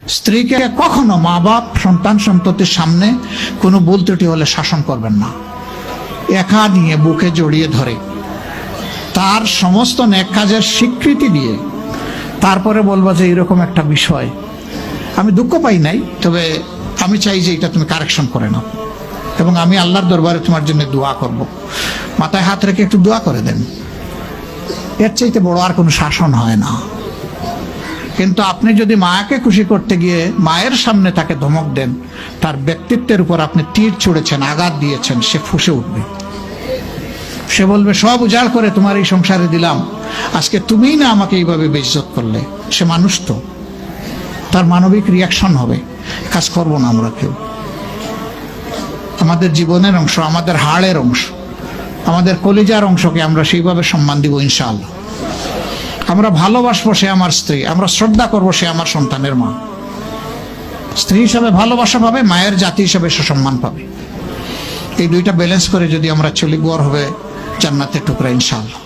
স্ত্রীকে কখনো মা বাপ সন্তান সন্ততির সামনে কোনো ভুল ত্রুটি হলে শাসন করবেন না। একা নিয়ে বুকে জড়িয়ে ধরে তার সমস্ত নেক কাজের স্বীকৃতি দিয়ে তারপরে বলবো যে এরকম একটা বিষয় আমি দুঃখ পাই নাই, তবে আমি চাই যে এটা তুমি কারেকশন করে নাও এবং আমি আল্লাহর দরবারে তোমার জন্য দোয়া করব। মাথায় হাত রেখে একটু দোয়া করে দেন। এর চাইতে বড় আর কোনো শাসন হয় না। কিন্তু আপনি যদি মাকে খুশি করতে গিয়ে মায়ের সামনে তাকে ধমক দেন, তার ব্যক্তিত্বের উপর আপনি তীর ছুঁড়েছেন, আঘাত দিয়েছেন, সে ফুঁসে উঠবে। সে বলবে সব উজাড় করে তোমার এই সংসারে দিলাম, আজকে তুমিই না আমাকে এইভাবে বেইজ্জত করলে। সে মানুষ তো, তার মানবিক রিয়াকশন হবে। কাজ করব না আমরা কেউ। আমাদের জীবনের অংশ, আমাদের হাড়ের অংশ, আমাদের কলিজার অংশকে আমরা সেইভাবে সম্মান দিব ইনশাআল্লাহ। আমরা ভালোবাসবো সে আমার স্ত্রী, আমরা শ্রদ্ধা করবো সে আমার সন্তানের মা। স্ত্রী হিসাবে ভালোবাসা পাবে, মায়ের জাতি হিসাবে সে সম্মান পাবে। এই দুইটা ব্যালেন্স করে যদি আমরা চলি, গড় হবে জান্নাতের টুকরা ইনশাআল্লাহ।